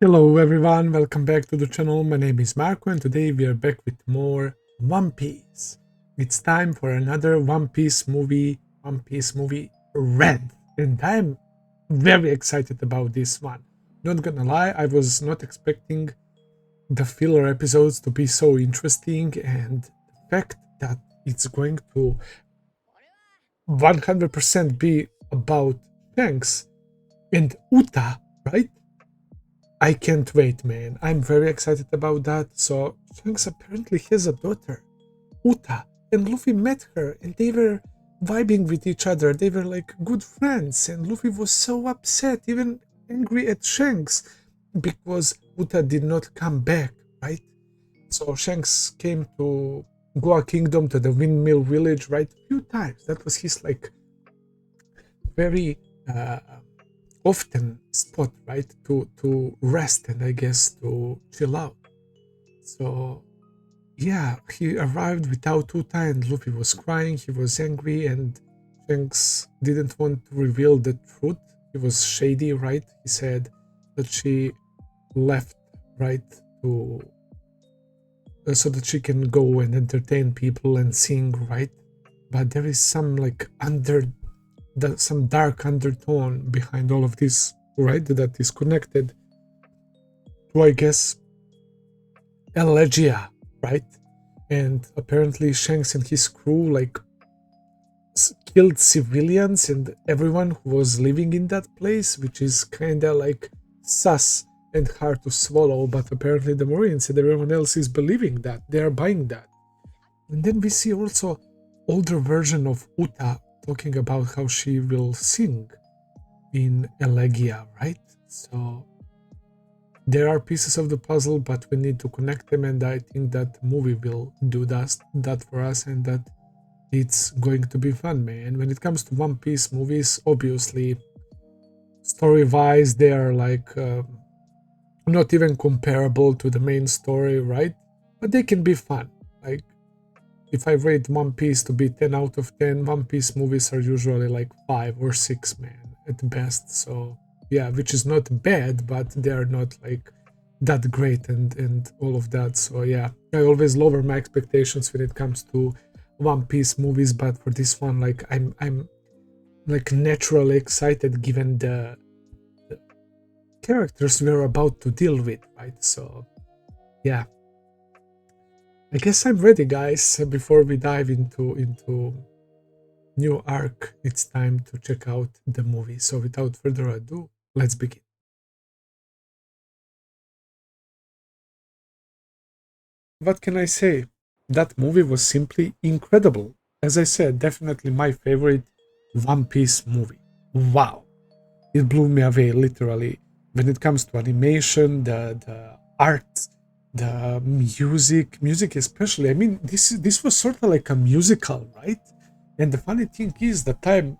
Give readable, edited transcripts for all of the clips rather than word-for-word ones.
Hello everyone, welcome back to the channel. My name is Marco and today we are back with more One Piece. It's time for another One Piece movie, Red. And I'm very excited about this one. Not gonna lie, I was not expecting the filler episodes to be so interesting, and the fact that it's going to 100% be about Shanks and Uta, right? I can't wait, man. I'm very excited about that. So, Shanks apparently has a daughter, Uta, and Luffy met her and they were vibing with each other. They were like good friends, and Luffy was so upset, even angry at Shanks because Uta did not come back, right? So, Shanks came to Goa Kingdom to the Windmill Village, right? A few times. That was his like very often spot, right, to rest and I guess to chill out. So yeah, he arrived without Uta and Luffy was crying, he was angry, and Shanks didn't want to reveal the truth. He was shady, right? He said that she left, right, to so that she can go and entertain people and sing, right? But there is some like some dark undertone behind all of this, right? That is connected to, I guess, Elegia, right? And apparently Shanks and his crew like killed civilians and everyone who was living in that place, which is kind of like sus and hard to swallow. But apparently the Marines and everyone else is believing that, they are buying that. And then we see also older version of Uta talking about how she will sing in Elegia, right? So there are pieces of the puzzle, but we need to connect them, and I think that movie will do that for us, and that it's going to be fun, man. When it comes to One Piece movies, obviously, story-wise, they are like not even comparable to the main story, right? But they can be fun. Like, if I rate One Piece to be 10 out of 10, One Piece movies are usually like 5 or 6, man, at best. So, yeah, which is not bad, but they are not like that great and all of that. So, yeah, I always lower my expectations when it comes to One Piece movies, but for this one, like, I'm like naturally excited given the characters we're about to deal with, right? So, yeah, I guess I'm ready, guys. Before we dive into new arc, it's time to check out the movie. So without further ado, let's begin. What can I say? That movie was simply incredible. As I said, definitely my favorite One Piece movie. Wow. It blew me away, literally. When it comes to animation, the art, the music especially. I mean, this was sort of like a musical, right? And the funny thing is that I'm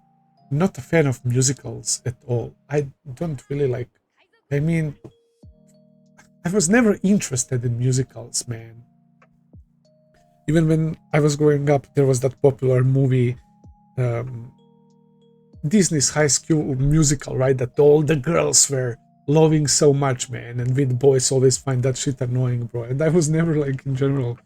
not a fan of musicals at all. I don't really like. I mean, I was never interested in musicals, man. Even when I was growing up, there was that popular movie, um, Disney's High School Musical, right? That all the girls were loving so much, man, and we boys always find that shit annoying, bro. And I was never like in general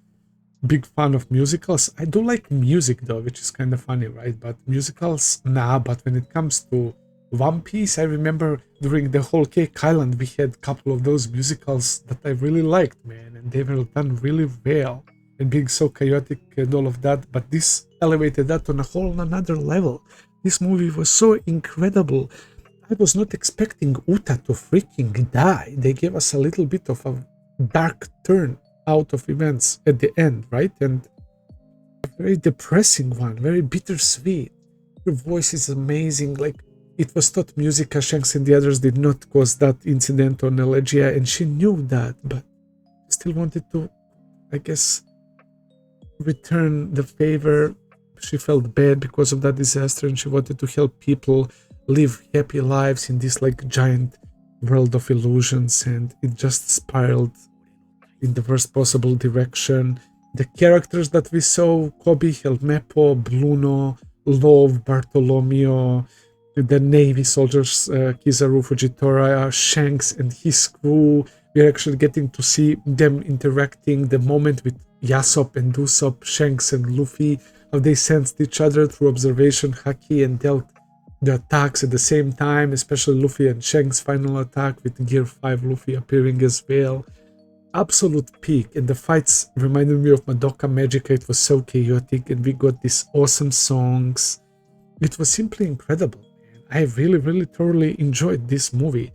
big fan of musicals. I do like music though, which is kind of funny, right? But musicals, nah. But when it comes to One Piece, I remember during the whole Cake Island, we had a couple of those musicals that I really liked, man, and they were done really well and being so chaotic and all of that. But this elevated that on a whole another level. This movie was so incredible. I was not expecting Uta to freaking die. They gave us a little bit of a dark turn out of events at the end, right? And a very depressing one, very bittersweet. Her voice is amazing. Like, it was taught music, Shanks and the others did not cause that incident on Elegia, and she knew that, but still wanted to, I guess, return the favor. She felt bad because of that disaster, and she wanted to help people live happy lives in this like giant world of illusions, and it just spiraled in the worst possible direction. The characters that we saw, Kobe, Helmepo, Bruno, Love, Bartolomeo, the Navy soldiers, Kizaru, Fujitora, Shanks, and his crew. We're actually getting to see them interacting, the moment with Yasop and Usopp, Shanks and Luffy, how they sensed each other through observation, haki, and dealt the attacks at the same time, especially Luffy and Shanks' final attack with Gear 5 Luffy appearing as well. Absolute peak, and the fights reminded me of Madoka Magica. It was so chaotic, and we got these awesome songs. It was simply incredible, man. I really thoroughly enjoyed this movie.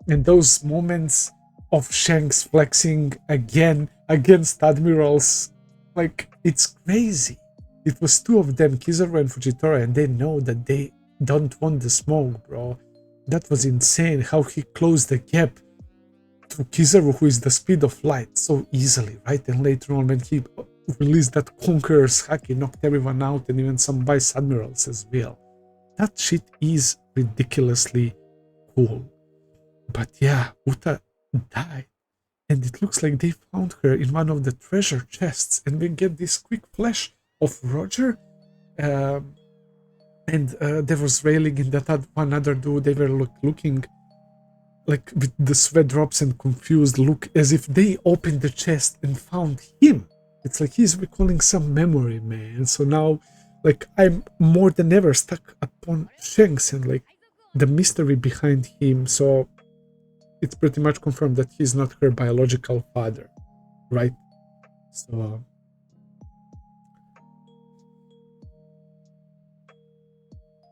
And those moments of Shanks flexing again against admirals, like, it's crazy. It was two of them, Kizaru and Fujitora, and they know that they don't want the smoke, bro. That was insane how he closed the gap to Kizaru, who is the speed of light, so easily, right? And later on, when he released that Conqueror's haki, knocked everyone out, and even some vice admirals as well. That shit is ridiculously cool. But yeah, Uta died, and it looks like they found her in one of the treasure chests, and we get this quick flash of Roger, and there was railing in that one other dude. They were looking like with the sweat drops and confused look, as if they opened the chest and found him. It's like he's recalling some memory, man. So now, like, I'm more than ever stuck upon Shanks and like the mystery behind him. So it's pretty much confirmed that he's not her biological father, right? So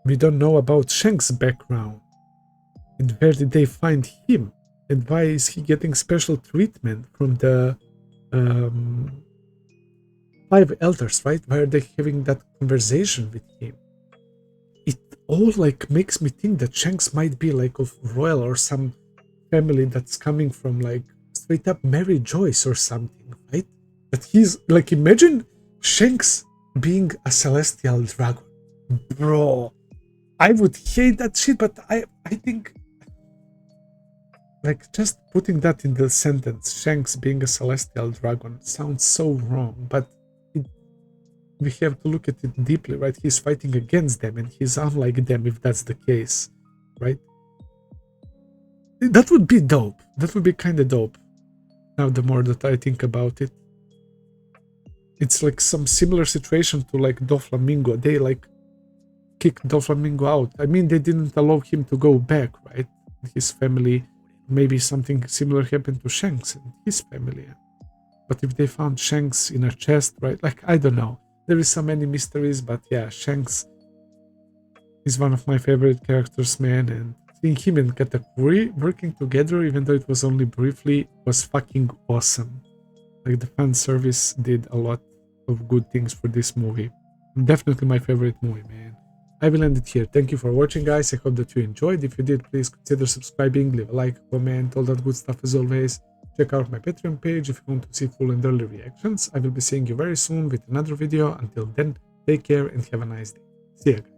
we don't know about Shanks' background. And where did they find him? And why is he getting special treatment from the five elders, right? Why are they having that conversation with him? It all like makes me think that Shanks might be like of royal or some family that's coming from like straight up Mary Joyce or something, right? But he's like, imagine Shanks being a celestial dragon. Bro, I would hate that shit, but I think, like, just putting that in the sentence, Shanks being a celestial dragon, sounds so wrong, but we have to look at it deeply, right? He's fighting against them, and he's unlike them if that's the case, right? That would be dope. That would be kind of dope. Now, the more that I think about it, it's like some similar situation to like Doflamingo. They like kicked Doflamingo out. I mean, they didn't allow him to go back, right? His family. Maybe something similar happened to Shanks and his family. But if they found Shanks in a chest, right? Like, I don't know. There is so many mysteries, but yeah, Shanks is one of my favorite characters, man. And seeing him and Katakuri working together, even though it was only briefly, was fucking awesome. Like, the fan service did a lot of good things for this movie. Definitely my favorite movie, man. I will end it here. Thank you for watching, guys. I hope that you enjoyed. If you did, please consider subscribing, leave a like, comment, all that good stuff as always. Check out my Patreon page if you want to see full and early reactions. I will be seeing you very soon with another video. Until then, take care and have a nice day. See ya, guys.